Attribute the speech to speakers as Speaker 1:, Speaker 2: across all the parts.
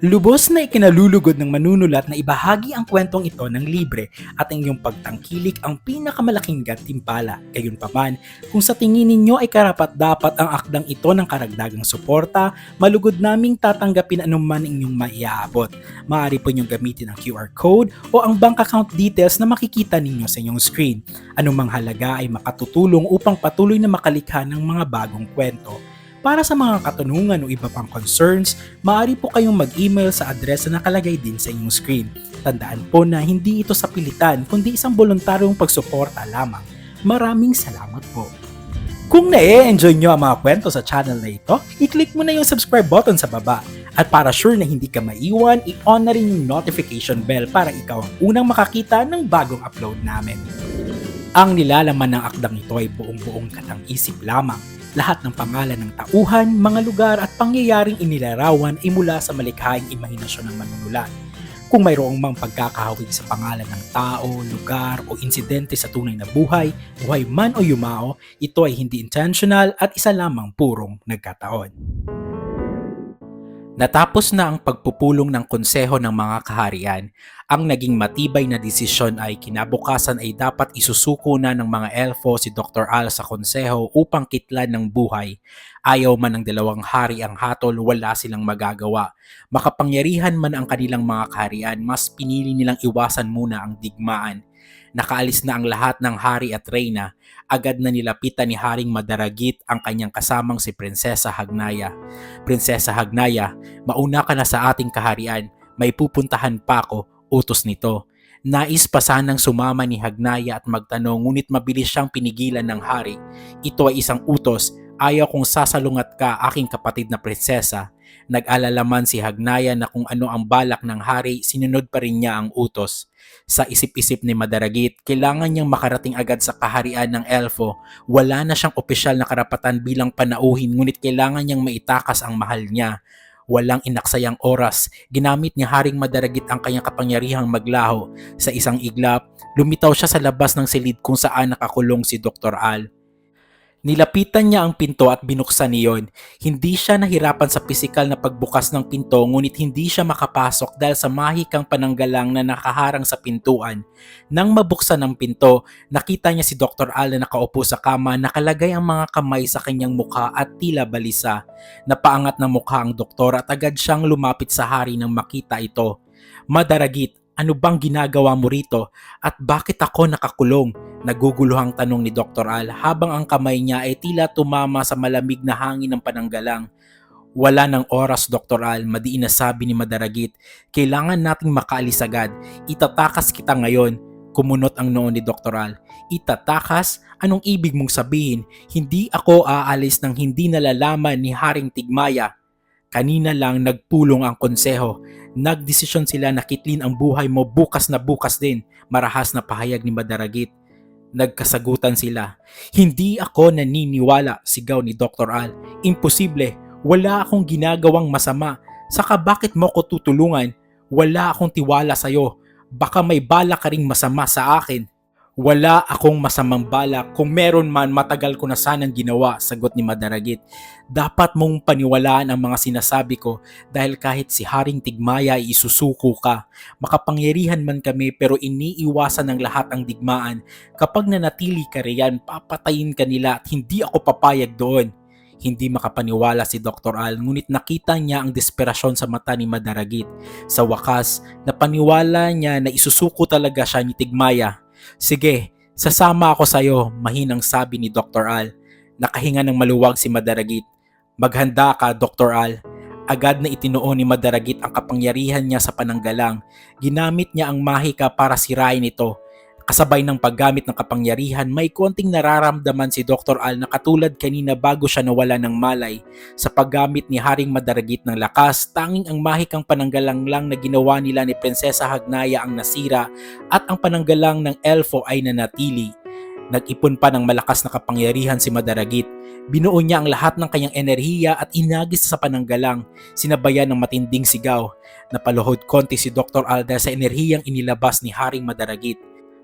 Speaker 1: Lubos na ikinalulugod ng manunulat na ibahagi ang kwentong ito ng libre at ang iyong pagtangkilik ang pinakamalaking gantimpala. Gayunpaman, kung sa tingin ninyo ay karapat-dapat ang akdang ito ng karagdagang suporta, malugod naming tatanggapin anuman inyong maiaabot. Maaari po ninyong gamitin ang QR code o ang bank account details na makikita ninyo sa inyong screen. Anumang halaga ay makatutulong upang patuloy na makalikha ng mga bagong kwento. Para sa mga katanungan o iba pang concerns, maaari po kayong mag-email sa address na nakalagay din sa inyong screen. Tandaan po na hindi ito sa pilitan kundi isang voluntaryong pagsuporta lamang. Maraming salamat po. Kung na-enjoy nyo ang mga kwento sa channel na ito, i-click mo na yung subscribe button sa baba. At para sure na hindi ka maiwan, i-on na rin yung notification bell para ikaw ang unang makakita ng bagong upload namin. Ang nilalaman ng akdang ito ay buong-buong katang-isip lamang. Lahat ng pangalan ng tauhan, mga lugar at pangyayaring inilarawan ay mula sa malikhaing imahinasyon ng manunulat. Kung mayroong mang pagkakahawig sa pangalan ng tao, lugar o insidente sa tunay na buhay man o yumao, ito ay hindi intentional at isa lamang purong nagkataon. Natapos na ang pagpupulong ng konseho ng mga kaharian, ang naging matibay na desisyon ay kinabukasan ay dapat isusuko na ng mga elfo si Dr. Al sa konseho upang kitlan ng buhay. Ayaw man ng dalawang hari ang hatol, wala silang magagawa. Makapangyarihan man ang kanilang mga kaharian, mas pinili nilang iwasan muna ang digmaan. Nakaalis na ang lahat ng hari at reyna, agad na nilapitan ni Haring Madaragit ang kanyang kasamang si Prinsesa Hagnaya. Prinsesa Hagnaya, mauna ka na sa ating kaharian, may pupuntahan pa ako, utos nito. Nais pa sanang sumama ni Hagnaya at magtanong ngunit mabilis siyang pinigilan ng hari. Ito ay isang utos, ayaw kong sasalungat ka aking kapatid na prinsesa. Nag-alala man si Hagnaya na kung ano ang balak ng hari, sinunod pa rin niya ang utos. Sa isip-isip ni Madaragit, kailangan niyang makarating agad sa kaharian ng elfo. Wala na siyang opisyal na karapatan bilang panauhin ngunit kailangan niyang maitakas ang mahal niya. Walang inaksayang oras, ginamit ni Haring Madaragit ang kanyang kapangyarihang maglaho. Sa isang iglap, lumitaw siya sa labas ng silid kung saan nakakulong si Dr. Al. Nilapitan niya ang pinto at binuksan niyon. Hindi siya nahirapan sa pisikal na pagbukas ng pinto ngunit hindi siya makapasok dahil sa mahikang pananggalang na nakaharang sa pintuan. Nang mabuksan ang pinto, nakita niya si Dr. Al na nakaupo sa kama, nakalagay ang mga kamay sa kanyang mukha at tila balisa. Napaangat ng mukha ang doktor at agad siyang lumapit sa hari nang makita ito. Madaragit, ano bang ginagawa mo rito at bakit ako nakakulong? Naguguluhang tanong ni Dr. Al habang ang kamay niya ay tila tumama sa malamig na hangin ng pananggalang. Wala ng oras, Dr. Al, madiin na sabi ni Madaragit. Kailangan nating makaalis agad. Itatakas kita ngayon. Kumunot ang noo ni Dr. Al. Itatakas? Anong ibig mong sabihin? Hindi ako aalis nang hindi nalalaman ni Haring Tigmaya. Kanina lang nagpulong ang konseho. Nagdesisyon sila na kitlin ang buhay mo bukas na bukas din. Marahas na pahayag ni Madaragit. Nagkasagutan sila. Hindi ako naniniwala, sigaw ni Dr. Al. Imposible. Wala akong ginagawang masama. Saka bakit mo ko tutulungan? Wala akong tiwala sa'yo. Baka may balak ka ring masama sa akin. Wala akong masamang balak. Kung meron man, matagal ko na sanang ginawa, sagot ni Madaragit. Dapat mong paniwalaan ang mga sinasabi ko dahil kahit si Haring Tigmaya ay isusuko ka. Makapangyarihan man kami pero iniiwasan ng lahat ang digmaan. Kapag nanatili ka riyan, papatayin ka nila at hindi ako papayag doon. Hindi makapaniwala si Dr. Al ngunit nakita niya ang desperasyon sa mata ni Madaragit. Sa wakas, napaniwala niya na isusuko talaga siya ni Tigmaya. Sige, sasama ako sa'yo, mahinang sabi ni Dr. Al. Nakahinga ng maluwag si Madaragit. Maghanda ka, Dr. Al. Agad na itinuon ni Madaragit ang kapangyarihan niya sa pananggalang. Ginamit niya ang mahika para sirain ito. Kasabay ng paggamit ng kapangyarihan, may konting nararamdaman si Dr. Al na katulad kanina bago siya nawala ng malay. Sa paggamit ni Haring Madaragit ng lakas, tanging ang mahikang pananggalang lang na ginawa nila ni Prinsesa Hagnaya ang nasira at ang pananggalang ng elfo ay nanatili. Nag-ipon pa ng malakas na kapangyarihan si Madaragit. Binuo niya ang lahat ng kanyang enerhiya at inagis sa pananggalang, sinabayan ng matinding sigaw. Napaluhod konti si Dr. Al dahil sa enerhiyang inilabas ni Haring Madaragit.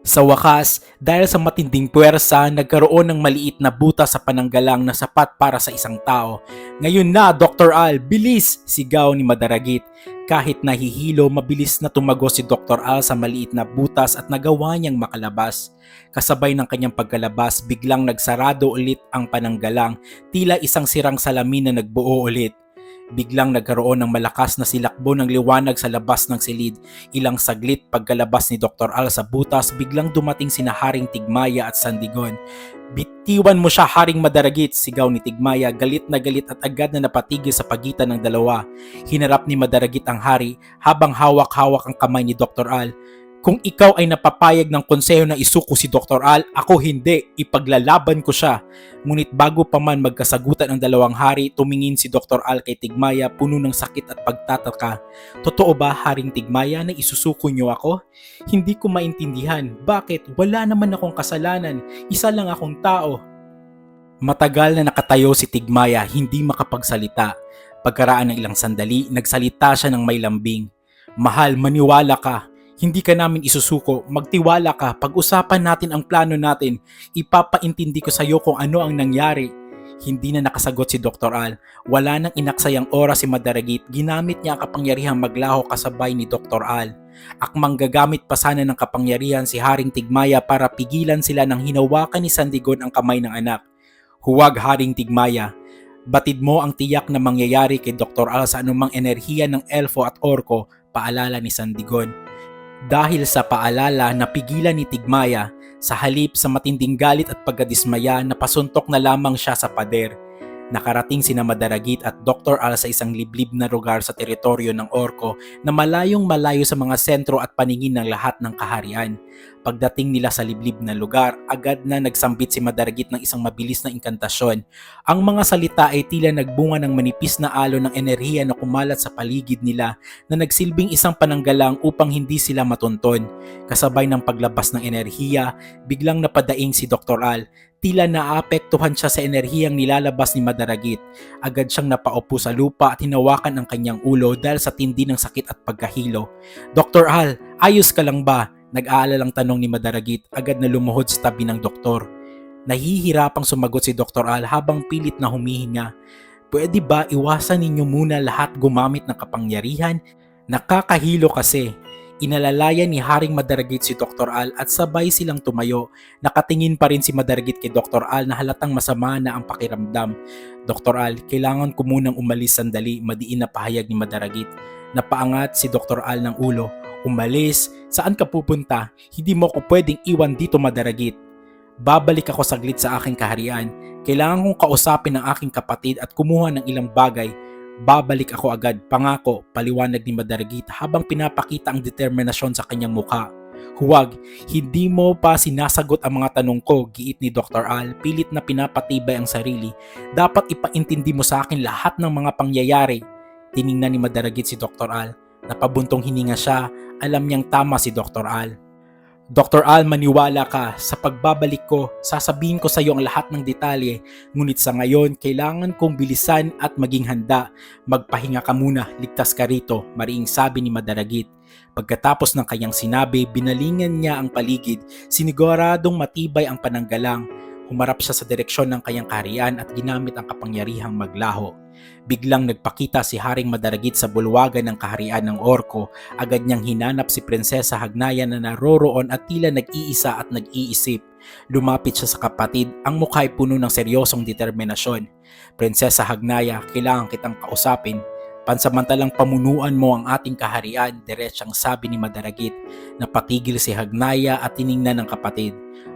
Speaker 1: Sa wakas, dahil sa matinding puwersa, nagkaroon ng maliit na butas sa pananggalang na sapat para sa isang tao. Ngayon na, Dr. Al, bilis! Sigaw ni Madaragit. Kahit nahihilo, mabilis na tumago si Dr. Al sa maliit na butas at nagawa niyang makalabas. Kasabay ng kanyang pagkalabas, biglang nagsarado ulit ang pananggalang, tila isang sirang salamin na nagbuo ulit. Biglang nagkaroon ng malakas na silakbo ng liwanag sa labas ng silid. Ilang saglit pagkalabas ni Dr. Al sa butas, biglang dumating sina Haring Tigmaya at Sandigon. "Bitiwan mo siya, Haring Madaragit!" sigaw ni Tigmaya, galit na galit at agad na napatigil sa pagitan ng dalawa. Hinarap ni Madaragit ang hari habang hawak-hawak ang kamay ni Dr. Al. "Kung ikaw ay napapayag ng konseho na isuko si Dr. Al, ako hindi, ipaglalaban ko siya." Ngunit bago pa man magkasagutan ang dalawang hari, tumingin si Dr. Al kay Tigmaya puno ng sakit at pagtataka. "Totoo ba, Haring Tigmaya, na isusuko niyo ako? Hindi ko maintindihan. Bakit? Wala naman akong kasalanan. Isa lang akong tao." Matagal na nakatayo si Tigmaya, hindi makapagsalita. Pagkaraan ng ilang sandali, nagsalita siya ng may lambing. "Mahal, maniwala ka. Hindi ka namin isusuko. Magtiwala ka. Pag-usapan natin ang plano natin. Ipapaintindi ko sa iyo kung ano ang nangyari." Hindi na nakasagot si Dr. Al. Wala nang inaksayang oras si Madaragit. Ginamit niya ang kapangyarihang maglaho kasabay ni Dr. Al. Akmang gagamit pa sana ng kapangyarihan si Haring Tigmaya para pigilan sila nang hinawakan ni Sandigon ang kamay ng anak. "Huwag, Haring Tigmaya. Batid mo ang tiyak na mangyayari kay Dr. Al sa anumang enerhiya ng elfo at orko," paalala ni Sandigon. Dahil sa paalala, napigilan ni Tigmaya. Sa halip sa matinding galit at pagkadismaya, napasuntok na lamang siya sa pader. Nakarating sina Madaragit at Dr. Al sa isang liblib na lugar sa teritoryo ng orko na malayong malayo sa mga sentro at paningin ng lahat ng kaharian. Pagdating nila sa liblib na lugar, agad na nagsambit si Madaragit ng isang mabilis na inkantasyon. Ang mga salita ay tila nagbunga ng manipis na alon ng enerhiya na kumalat sa paligid nila na nagsilbing isang pananggalang upang hindi sila matunton. Kasabay ng paglabas ng enerhiya, biglang napadaing si Dr. Al. Tila naapektuhan siya sa enerhiyang nilalabas ni Madaragit. Agad siyang napaupo sa lupa at hinawakan ang kanyang ulo dahil sa tindi ng sakit at pagkahilo. "Dr. Al, ayos ka lang ba?" Nag-aalalang tanong ni Madaragit. Agad na lumuhod sa tabi ng doktor. Nahihirapang sumagot si Dr. Al habang pilit na humihinga. "Pwede ba iwasan ninyo muna lahat gumamit ng kapangyarihan? Nakakahilo kasi." Inalalayan ni Haring Madaragit si Dr. Al at sabay silang tumayo. Nakatingin pa rin si Madaragit kay Dr. Al na halatang masama na ang pakiramdam. "Dr. Al, kailangan ko munang umalis sandali," madiin na pahayag ni Madaragit. Napaangat si Dr. Al ng ulo. "Umalis? Saan ka pupunta? Hindi mo ko pwedeng iwan dito, Madaragit." "Babalik ako saglit sa aking kaharian. Kailangan kong kausapin ang aking kapatid at kumuha ng ilang bagay. Babalik ako agad, pangako," paliwanag ni Madaragit habang pinapakita ang determinasyon sa kanyang mukha. "Huwag, hindi mo pa sinasagot ang mga tanong ko," giit ni Dr. Al, pilit na pinapatibay ang sarili. "Dapat ipaintindi mo sa akin lahat ng mga pangyayari." Tiningnan ni Madaragit si Dr. Al. Napabuntong hininga siya. Alam niyang tama si Dr. Al. "Dr. Al, maniwala ka. Sa pagbabalik ko, sasabihin ko sa iyo ang lahat ng detalye. Ngunit sa ngayon, kailangan kong bilisan at maging handa. Magpahinga ka muna, ligtas ka rito," mariing sabi ni Madaragit. Pagkatapos ng kanyang sinabi, binalingan niya ang paligid. Siniguradong matibay ang pananggalang. Humarap siya sa direksyon ng kanyang kaharian at ginamit ang kapangyarihang maglaho. Biglang nagpakita si Haring Madaragit sa bulwagan ng kaharian ng orko. Agad niyang hinanap si Prinsesa Hagnaya na naroroon at tila nag-iisa at nag-iisip. Lumapit siya sa kapatid, ang mukha ay puno ng seryosong determinasyon. "Prinsesa Hagnaya, kailangan kitang kausapin. Pansamantalang pamunuan mo ang ating kaharian," diretsang sabi ni Madaragit. Napatigil si Hagnaya at tiningnan ng kapatid.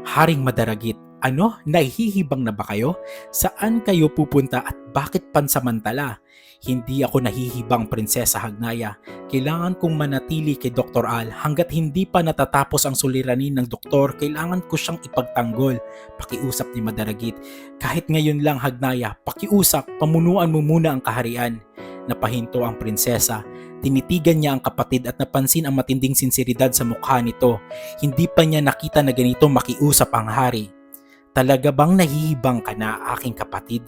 Speaker 1: "Haring Madaragit, ano? Nahihibang na ba kayo? Saan kayo pupunta at bakit pansamantala?" "Hindi ako nahihibang, Prinsesa Hagnaya. Kailangan kong manatili kay Dr. Al. Hanggat hindi pa natatapos ang suliranin ng doktor, kailangan ko siyang ipagtanggol," pakiusap ni Madaragit. "Kahit ngayon lang, Hagnaya, pakiusap, pamunuan mo muna ang kaharian." Napahinto ang prinsesa. Tinitigan niya ang kapatid at napansin ang matinding sinseridad sa mukha nito. Hindi pa niya nakita na ganito makiusap ang hari. "Talaga bang nahihibang ka na, aking kapatid?"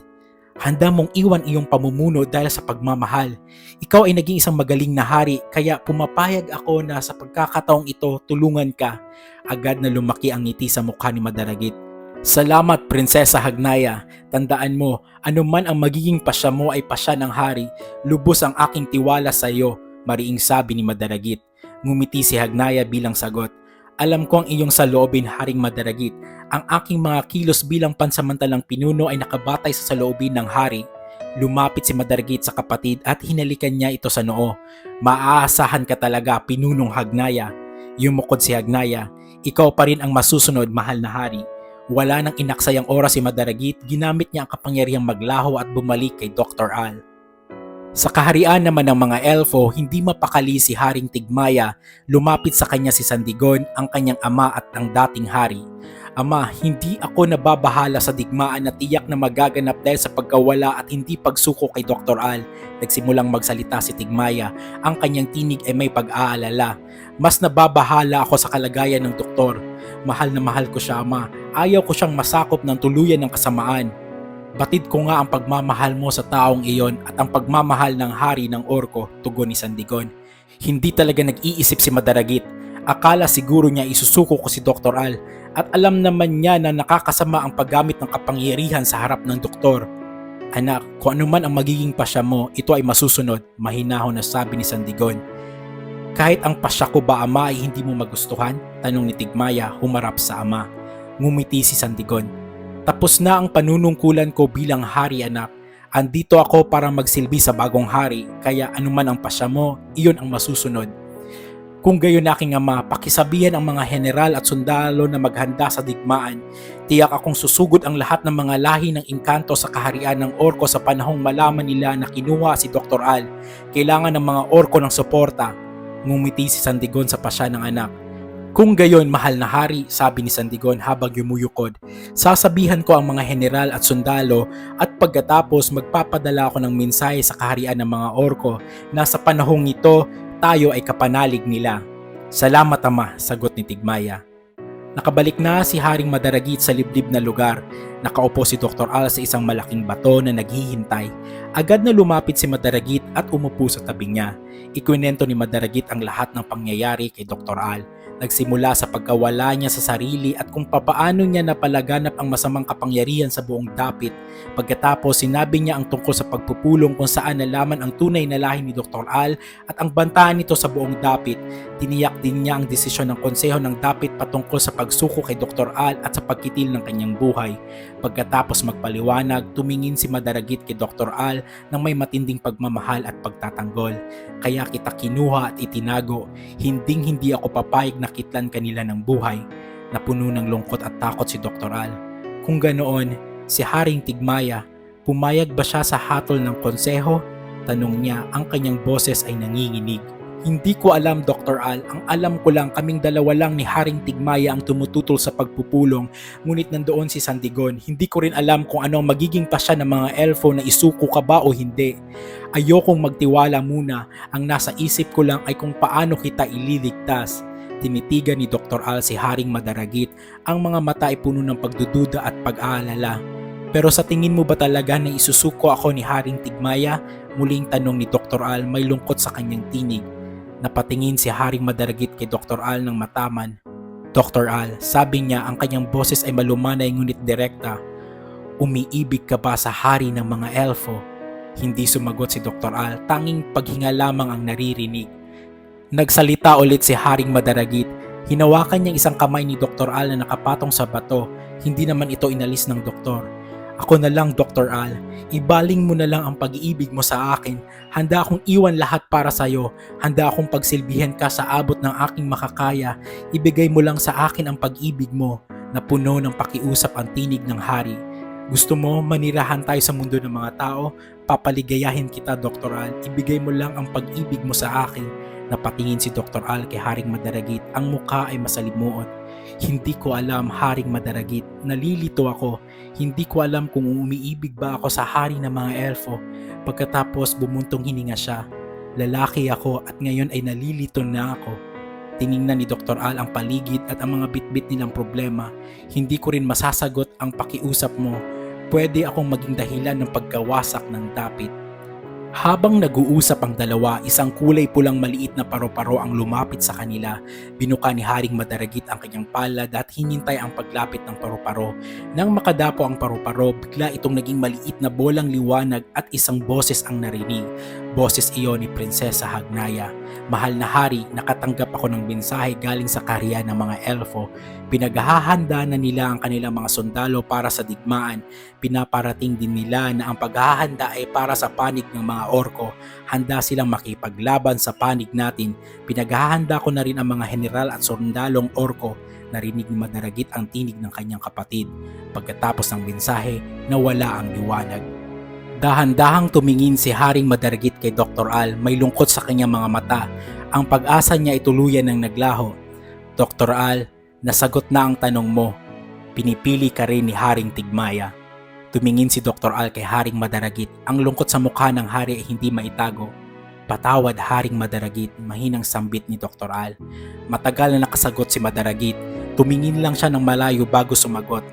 Speaker 1: Handa mong iwan iyong pamumuno dahil sa pagmamahal. Ikaw ay naging isang magaling na hari, kaya pumapayag ako na sa pagkakataong ito tulungan ka. Agad na lumaki ang ngiti sa mukha ni Madaragit. Salamat, Prinsesa Hagnaya. Tandaan mo, anuman ang magiging pasya mo ay pasya ng hari. Lubos ang aking tiwala sa iyo, mariing sabi ni Madaragit. Ngumiti si Hagnaya bilang sagot. Alam ko ang iyong saloobin, Haring Madaragit. Ang aking mga kilos bilang pansamantalang pinuno ay nakabatay sa saloobin ng hari. Lumapit si Madaragit sa kapatid at hinalikan niya ito sa noo. Maaasahan ka talaga, pinunong Hagnaya. Yumukod si Hagnaya. Ikaw pa rin ang masusunod, mahal na hari. Wala nang inaksayang oras si Madaragit, ginamit niya ang kapangyarihang maglaho at bumalik kay Dr. Al. Sa kaharian naman ng mga elfo, hindi mapakali si Haring Tigmaya. Lumapit sa kanya si Sandigon, ang kanyang ama at ang dating hari. Ama, hindi ako nababahala sa digmaan na tiyak na magaganap dahil sa pagkawala at hindi pagsuko kay Dr. Al. Nagsimulang magsalita si Tigmaya, ang kanyang tinig ay may pag-aalala. Mas nababahala ako sa kalagayan ng doktor. Mahal na mahal ko siya, ama. Ayaw ko siyang masakop ng tuluyan ng kasamaan. Batid ko nga ang pagmamahal mo sa taong iyon at ang pagmamahal ng hari ng orko, tugon ni Sandigon. Hindi talaga nag-iisip si Madaragit. Akala siguro niya isusuko ko si Dr. Al at alam naman niya na nakakasama ang paggamit ng kapangyarihan sa harap ng doktor. Anak, kung ano man ang magiging pasya mo, ito ay masusunod, mahinahon na sabi ni Sandigon. Kahit ang pasya ko ba, ama, ay hindi mo magustuhan? Tanong ni Tigmaya, humarap sa ama. Ngumiti si Sandigon. Tapos na ang panunungkulan ko bilang hari, anak. Andito ako para magsilbi sa bagong hari, kaya anuman ang pasya mo, iyon ang masusunod. Kung gayon aking ama, pakisabihan ang mga general at sundalo na maghanda sa digmaan. Tiyak akong susugod ang lahat ng mga lahi ng engkanto sa kaharian ng orko sa panahong malaman nila na kinuha si Dr. Al. Kailangan ng mga orko ng suporta. Ngumiti si Sandigon sa pasya ng anak. Kung gayon, mahal na hari, sabi ni Sandigon habang yumuyukod, sasabihan ko ang mga general at sundalo at pagkatapos magpapadala ako ng mensahe sa kaharian ng mga orko na sa panahong ito, tayo ay kapanalig nila. Salamat, ama, sagot ni Tigmaya. Nakabalik na si Haring Madaragit sa liblib na lugar. Nakaupo si Dr. Al sa isang malaking bato na naghihintay. Agad na lumapit si Madaragit at umupo sa tabi niya. Ikwinento ni Madaragit ang lahat ng pangyayari kay Dr. Al. Nagsimula sa pagkawala niya sa sarili at kung papaano niya napalaganap ang masamang kapangyarihan sa buong dapit. Pagkatapos sinabi niya ang tungkol sa pagpupulong kung saan nalaman ang tunay na lahi ni Dr. Al at ang bantaan nito sa buong dapit. Tiniyak din niya ang desisyon ng konseho ng dapit patungkol sa pagsuko kay Dr. Al at sa pagkitil ng kanyang buhay. Pagkatapos magpaliwanag, tumingin si Madaragit kay Dr. Al ng may matinding pagmamahal at pagtatanggol. Kaya kita kinuha at itinago, hindi ako papayag na kitlan kanila ng buhay. Napuno ng lungkot at takot si Dr. Al. Kung ganoon, si Haring Tigmaya, pumayag ba siya sa hatol ng konseho? Tanong niya, ang kanyang boses ay nanginginig. Hindi ko alam, Dr. Al. Ang alam ko lang, kaming dalawa lang ni Haring Tigmaya ang tumututol sa pagpupulong. Ngunit nandoon si Sandigon. Hindi ko rin alam kung ano ang magiging pasya ng mga elfo na isuko ka ba o hindi. Ayokong magtiwala muna. Ang nasa isip ko lang ay kung paano kita ililigtas. Tinitigan ni Dr. Al si Haring Madaragit. Ang mga mata ay puno ng pagdududa at pag-aalala. Pero sa tingin mo ba talaga na isusuko ako ni Haring Tigmaya? Muling tanong ni Dr. Al, may lungkot sa kanyang tinig. Napatingin si Haring Madaragit kay Dr. Al ng mataman. Dr. Al, sabi niya, ang kanyang boses ay malumanay ngunit direkta. Umiibig ka ba sa hari ng mga elfo? Hindi sumagot si Dr. Al, tanging paghinga lamang ang naririnig. Nagsalita ulit si Haring Madaragit. Hinawakan niya isang kamay ni Dr. Al na nakapatong sa bato. Hindi naman ito inalis ng doktor. Ako na lang, Dr. Al. Ibaling mo na lang ang pag-iibig mo sa akin. Handa akong iwan lahat para sa iyo. Handa akong pagsilbihan ka sa abot ng aking makakaya. Ibigay mo lang sa akin ang pag-ibig mo. Napuno ng pakiusap ang tinig ng hari. Gusto mo manirahan tayo sa mundo ng mga tao? Papaligayahin kita, Dr. Al. Ibigay mo lang ang pag-ibig mo sa akin. Napatingin si Dr. Al kay Haring Madaragit. Ang mukha ay masalimuot. Hindi ko alam, Haring Madaragit. Nalilito ako. Hindi ko alam kung umiibig ba ako sa hari ng mga elfo. Pagkatapos bumuntong hininga siya. Lalaki ako at ngayon ay nalilito na ako. Tiningnan ni Dr. Al ang paligid at ang mga bitbit nilang problema. Hindi ko rin masasagot ang pakiusap mo. pwede akong maging dahilan ng pagkawasak ng dapit. Habang nag-uusap ang dalawa, isang kulay pulang maliit na paru-paro ang lumapit sa kanila. Binuka ni Haring Madaragit ang kanyang palad at hinintay ang paglapit ng paru-paro. Nang makadapo ang paru-paro, bigla itong naging maliit na bolang liwanag at isang boses ang narinig. Boses iyon ni Prinsesa Hagnaya. Mahal na hari, nakatanggap ako ng mensahe galing sa kaharian ng mga elfo. Pinaghahanda na nila ang kanilang mga sundalo para sa digmaan. Pinaparating din nila na ang paghahanda ay para sa panig ng mga orko. Handa silang makipaglaban sa panig natin. Pinaghahanda ko na rin ang mga general at sundalong orko. Narinig ni Madaragit ang tinig ng kanyang kapatid. Pagkatapos ng mensahe, nawala ang liwanag. Dahan-dahang tumingin si Haring Madaragit kay Dr. Al, may lungkot sa kanyang mga mata. Ang pag-asa niya ay tuluyan ng naglaho. Dr. Al, nasagot na ang tanong mo. Pinipili ka rin ni Haring Tigmaya. Tumingin si Dr. Al kay Haring Madaragit. Ang lungkot sa mukha ng hari ay hindi maitago. Patawad, Haring Madaragit, mahinang sambit ni Dr. Al. Matagal na nakasagot si Madaragit. Tumingin lang siya ng malayo bago sumagot.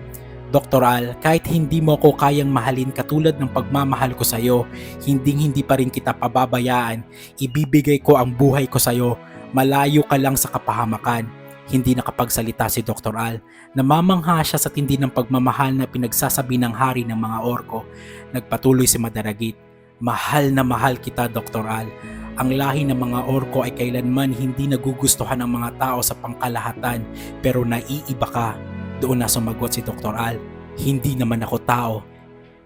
Speaker 1: Dr. Al, kahit hindi mo ako kayang mahalin katulad ng pagmamahal ko sa iyo, hindi pa rin kita pababayaan. Ibibigay ko ang buhay ko sa iyo. Malayo ka lang sa kapahamakan. Hindi nakapagsalita si Dr. Al. Namamangha siya sa tindi ng pagmamahal na pinagsasabi ng hari ng mga orko. Nagpatuloy si Madaragit. Mahal na mahal kita, Dr. Al. Ang lahi ng mga orko ay kailanman hindi nagugustuhan ng mga tao sa pangkalahatan, pero naiiba ka. Doon na sumagot si Dr. Al. Hindi naman ako tao.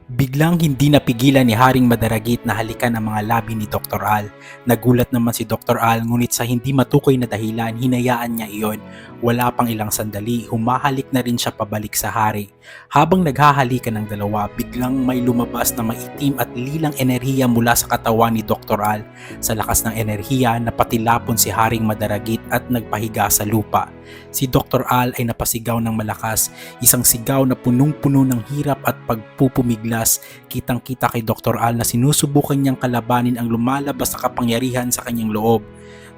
Speaker 1: Biglang hindi napigilan ni Haring Madaragit na halikan ang mga labi ni Dr. Al. Nagulat naman si Dr. Al, ngunit sa hindi matukoy na dahilan, hinayaan niya iyon. Wala pang ilang sandali, humahalik na rin siya pabalik sa hari. Habang naghahalikan ng dalawa, biglang may lumabas na maitim at lilang enerhiya mula sa katawan ni Dr. Al. Sa lakas ng enerhiya, napatilapon si Haring Madaragit at nagpahiga sa lupa. Si Dr. Al ay napasigaw ng malakas, isang sigaw na punong-puno ng hirap at pagpupumiglas. Kitang-kita kay Dr. Al na sinusubukan niyang kalabanin ang lumalabas na kapangyarihan sa kanyang loob.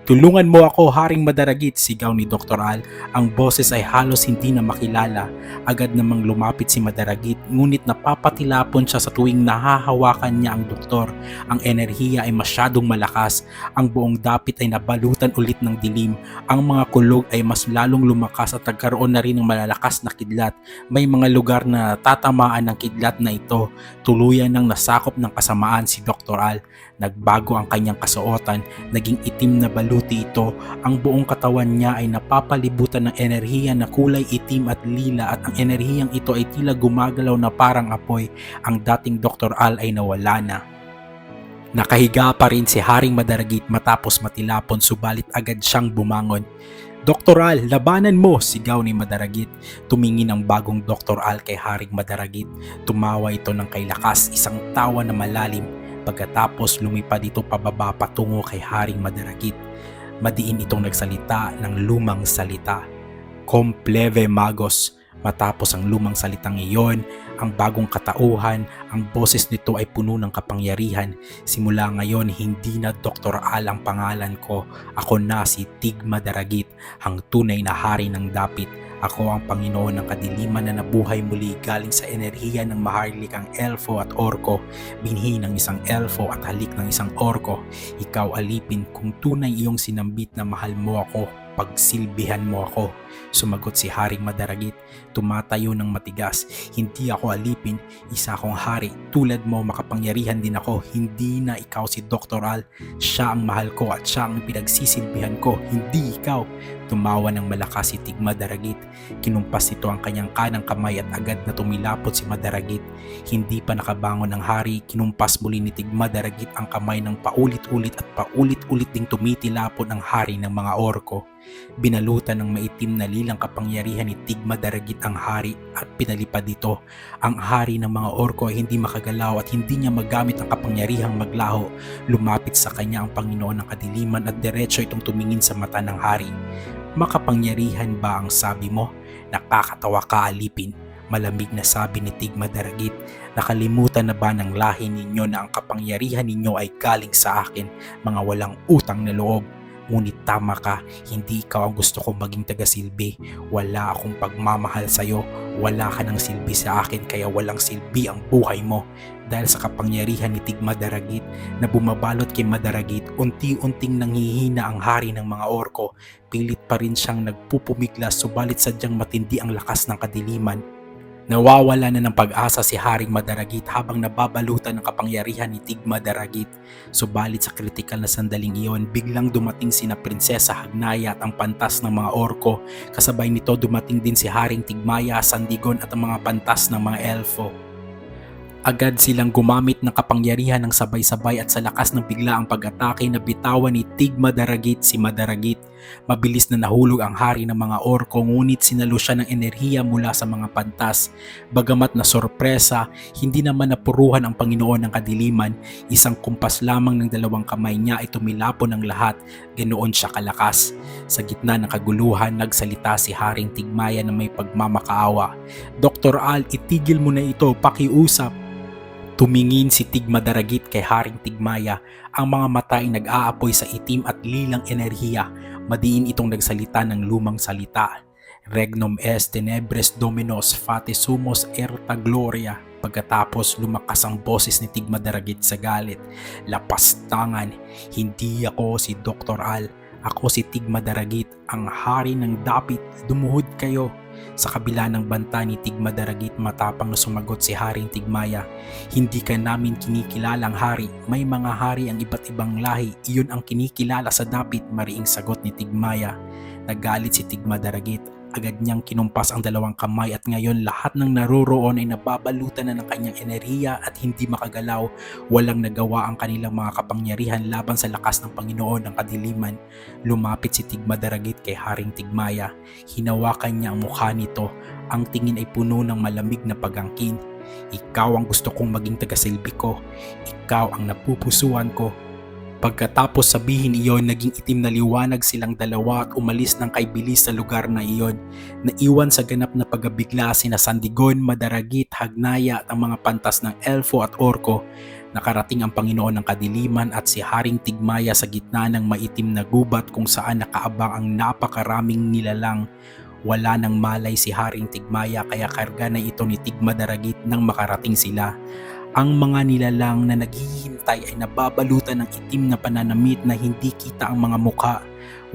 Speaker 1: Tulungan mo ako, Haring Madaragit, sigaw ni Dr. Al. Ang boses ay halos hindi na makilala. Agad namang lumapit si Madaragit, ngunit napapatilapon siya sa tuwing nahahawakan niya ang doktor. Ang enerhiya ay masyadong malakas. Ang buong dapit ay nabalutan ulit ng dilim. Ang mga kulog ay mas lalong lumakas at nagkaroon na rin ng malalakas na kidlat. May mga lugar na tatamaan ng kidlat na ito. Tuluyan ng nasakop ng kasamaan si Dr. Al. Nagbago ang kanyang kasuotan, naging itim na baluti ito. Ang buong katawan niya ay napapalibutan ng enerhiya na kulay itim at lila, at ang enerhiyang ito ay tila gumagalaw na parang apoy. Ang dating Dr. Al ay nawala na. Nakahiga pa rin si Haring Madaragit matapos matilapon, subalit agad siyang bumangon. Dr. Al, labanan mo, sigaw ni Madaragit. Tumingin ang bagong Dr. Al kay Haring Madaragit. Tumawa ito ng kay lakas, isang tawa na malalim. Pagkatapos lumipad ito pababa patungo kay Haring Madaragit. Madiin itong nagsalita ng lumang salita. Compleve magos. Matapos ang lumang salitang iyon, ang bagong katauhan, ang boses nito ay puno ng kapangyarihan. Simula ngayon, hindi na Dr. Al ang pangalan ko. Ako na si Tig Madaragit, ang tunay na hari ng dapit. Ako ang Panginoon ng kadiliman na nabuhay muli galing sa enerhiya ng maharlikang elfo at orko. Binhi ng isang elfo at halik ng isang orko. Ikaw, alipin, kung tunay iyong sinambit na mahal mo ako, pagsilbihan mo ako. Sumagot si Haring Madaragit. Tumatayo ng matigas. Hindi ako alipin, isa akong hari. Tulad mo, makapangyarihan din ako. Hindi na ikaw si Dr. Al. Siya ang mahal ko at siya ang pinagsisilbihan ko, hindi ikaw. Tumawa ng malakas si Tig Madaragit. Kinumpas ito ang kanyang kanang kamay at agad na tumilapot si Madaragit. Hindi pa nakabangon ang hari, kinumpas muli ni Tig Madaragit ang kamay ng paulit-ulit at paulit-ulit ding tumitilapon ang hari ng mga orko. Binalutan ng maitim na lilang kapangyarihan ni Tig Madaragit ang hari at pinalipad ito. Ang hari ng mga orko ay hindi makagalaw at hindi niya magamit ang kapangyarihang maglaho. Lumapit sa kanya ang Panginoon ng kadiliman at diretso itong tumingin sa mata ng hari. Makapangyarihan ba ang sabi mo? Nakakatawa ka, alipin. Malamig na sabi ni Tig Madaragit. Nakalimutan na ba ng lahi ninyo na ang kapangyarihan ninyo ay galing sa akin, mga walang utang na loob? Ngunit tama ka, hindi ikaw ang gusto kong maging tagasilbi. Wala akong pagmamahal sa'yo, wala ka ng silbi sa akin kaya walang silbi ang buhay mo. Dahil sa kapangyarihan ni Tig Madaragit na bumabalot kay Madaragit, unti-unting nanghihina ang hari ng mga orko. Pilit pa rin siyang nagpupumiglas subalit sadyang matindi ang lakas ng kadiliman. Nawawala na ng pag-asa si Haring Madaragit habang nababalutan ng kapangyarihan ni Tig Madaragit. Subalit sa kritikal na sandaling iyon, biglang dumating sina Prinsesa Hagnaya at ang pantas ng mga orko. Kasabay nito dumating din si Haring Tigmaya, Sandigon at ang mga pantas ng mga elfo. Agad silang gumamit ng kapangyarihan ng sabay-sabay at sa lakas ng biglaang pag-atake na bitawan ni Tig Madaragit si Madaragit. Mabilis na nahulog ang hari ng mga orko ngunit sinalo siya ng enerhiya mula sa mga pantas. Bagamat na sorpresa, hindi naman napuruhan ang Panginoon ng kadiliman. Isang kumpas lamang ng dalawang kamay niya ay tumilapon ang lahat. Ganoon siya kalakas. Sa gitna ng kaguluhan, nagsalita si Haring Tigmaya na may pagmamakaawa. Dr. Al, itigil mo na ito, pakiusap. Tumingin si Tig Madaragit kay Haring Tigmaya, ang mga mata ay nag-aapoy sa itim at lilang enerhiya. Madiin itong nagsalita ng lumang salita. Regnum est tenebres dominos fate sumos erta gloria. Pagkatapos lumakas ang boses ni Tig Madaragit sa galit. Lapastangan, hindi ako si Dr. Al. Ako si Tig Madaragit, ang hari ng dapit. Dumuhod kayo. Sa kabila ng banta ni Tig Madaragit, matapang na sumagot si Haring Tigmaya. Hindi ka namin kinikilalang hari. May mga hari ang iba't ibang lahi. Iyon ang kinikilala sa dapit, mariing sagot ni Tigmaya. Nagalit si Tig Madaragit. Agad niyang kinumpas ang dalawang kamay at ngayon lahat ng naroroon ay nababalutan na ng kanyang enerhiya at hindi makagalaw. Walang nagawa ang kanilang mga kapangyarihan laban sa lakas ng Panginoon ng kadiliman. Lumapit si Tig Madaragit kay Haring Tigmaya. Hinawakan niya ang mukha nito. Ang tingin ay puno ng malamig na pag-angkin. Ikaw ang gusto kong maging tagasilbi ko. Ikaw ang napupusuan ko. Pagkatapos sabihin iyon, naging itim na liwanag silang dalawa at umalis ng kaibilis sa lugar na iyon. Naiwan sa ganap na pagabigla sina Sandigon, Madaragit, Hagnaya at ang mga pantas ng elfo at orko. Nakarating ang Panginoon ng kadiliman at si Haring Tigmaya sa gitna ng maitim na gubat kung saan nakaabang ang napakaraming nilalang. Wala nang malay si Haring Tigmaya kaya karga na ito ni Tig Madaragit nang makarating sila. Ang mga nilalang na naghihintay ay nababalutan ng itim na pananamit na hindi kita ang mga muka.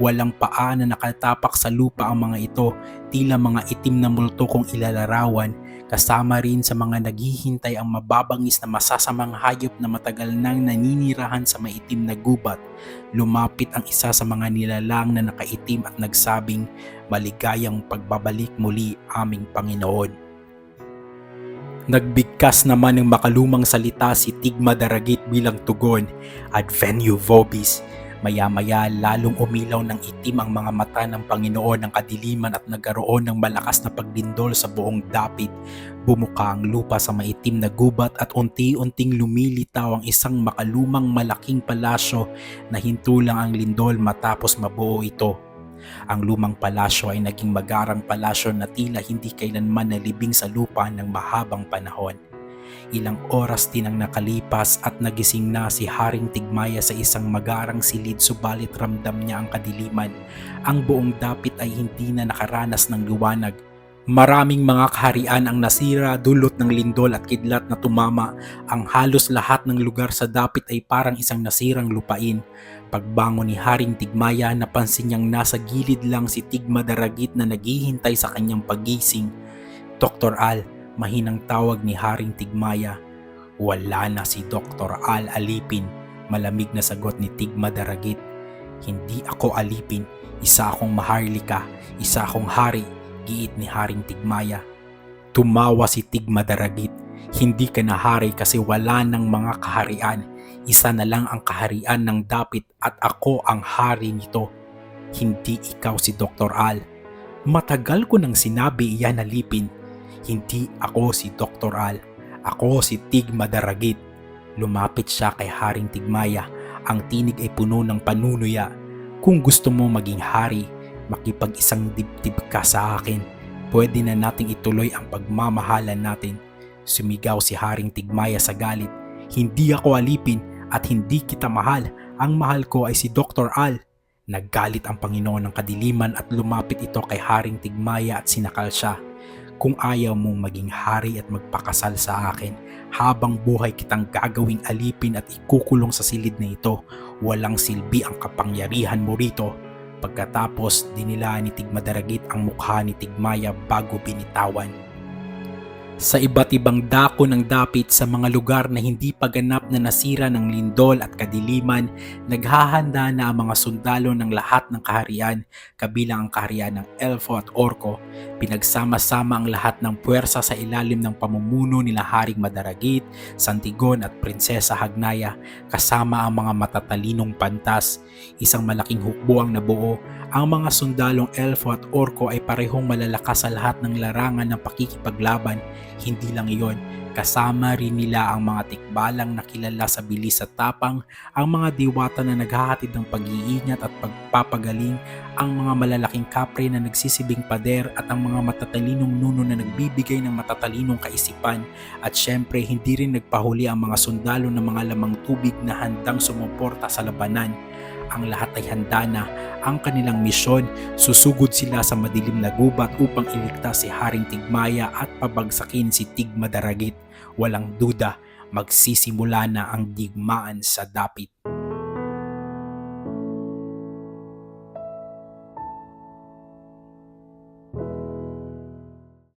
Speaker 1: Walang paa na nakatapak sa lupa ang mga ito, tila mga itim na multo kung ilalarawan. Kasama rin sa mga naghihintay ang mababangis na masasamang hayop na matagal nang naninirahan sa maitim na gubat. Lumapit ang isa sa mga nilalang na nakaitim at nagsabing, "Maligayang pagbabalik muli, aming Panginoon." Nagbigkas naman ng makalumang salita si Tig Madaragit bilang tugon, "Advenio vobis." Maya-maya lalong umilaw ng itim ang mga mata ng Panginoon ng kadiliman at nagkaroon ng malakas na pagdindol sa buong dapit. Bumuka ang lupa sa maitim na gubat at unti-unting lumilitaw ang isang makalumang malaking palasyo na hinto lang ang lindol matapos mabuo ito. Ang lumang palasyo ay naging magarang palasyo na tila hindi kailanman nalibing sa lupa ng mahabang panahon. Ilang oras din ang nakalipas at nagising na si Haring Tigmaya sa isang magarang silid subalit ramdam niya ang kadiliman. Ang buong dapit ay hindi na nakaranas ng liwanag. Maraming mga kaharian ang nasira dulot ng lindol at kidlat na tumama. Ang halos lahat ng lugar sa dapit ay parang isang nasirang lupain. Pagbangon ni Haring Tigmaya, napansin niyang nasa gilid lang si Tig Madaragit na naghihintay sa kanyang pagising. "Dr. Al," mahinang tawag ni Haring Tigmaya. "Wala na si Dr. Al alipin," malamig na sagot ni Tig Madaragit. "Hindi ako alipin, isa akong maharlika, isa akong hari," giit ni Haring Tigmaya. Tumawa si Tig Madaragit. "Hindi ka na hari kasi wala ng mga kaharian. Isa na lang ang kaharian ng dapit at ako ang hari nito. Hindi ikaw si Dr. Al." "Matagal ko nang sinabi iyan alipin. Hindi ako si Dr. Al. Ako si Tig Madaragit." Lumapit siya kay Haring Tigmaya. Ang tinig ay puno ng panunuya. "Kung gusto mo maging hari, makipag-isang dibdib ka sa akin. Pwede na nating ituloy ang pagmamahalan natin." Sumigaw si Haring Tigmaya sa galit. "Hindi ako alipin at hindi kita mahal. Ang mahal ko ay si Dr. Al." Naggalit ang Panginoon ng kadiliman at lumapit ito kay Haring Tigmaya at sinakal siya. Kung ayaw mong maging hari at magpakasal sa akin, habang buhay kitang gagawing alipin at ikukulong sa silid na ito. Walang silbi ang kapangyarihan mo rito. Pagkatapos, dinilaan ni Tigmadaragit ang mukha ni Tigmaya bago binitawan. Sa iba't ibang dako ng dapit sa mga lugar na hindi pa ganap na nasira ng lindol at kadiliman, naghahanda na ang mga sundalo ng lahat ng kaharian, kabilang ang kaharian ng Elfo at Orko. Pinagsama-sama ang lahat ng puwersa sa ilalim ng pamumuno nila Haring Madaragit, Santigon at Prinsesa Hagnaya, kasama ang mga matatalinong pantas. Isang malaking hukbo ang nabuo. Ang mga sundalong Elfo at Orko ay parehong malalakas sa lahat ng larangan ng pakikipaglaban. Hindi lang iyon, kasama rin nila ang mga tikbalang na kilala sa bilis at tapang, ang mga diwata na naghahatid ng pag-iingat at pagpapagaling, ang mga malalaking kapre na nagsisibing pader at ang mga matatalinong nuno na nagbibigay ng matatalinong kaisipan. At syempre, hindi rin nagpahuli ang mga sundalo ng mga lamang tubig na handang sumuporta sa labanan. Ang lahat ay handa na. Ang kanilang misyon, susugod sila sa madilim na gubat upang iligtas si Haring Tigmaya at pabagsakin si Tigmadaragit. Walang duda, magsisimula na ang digmaan sa dapit.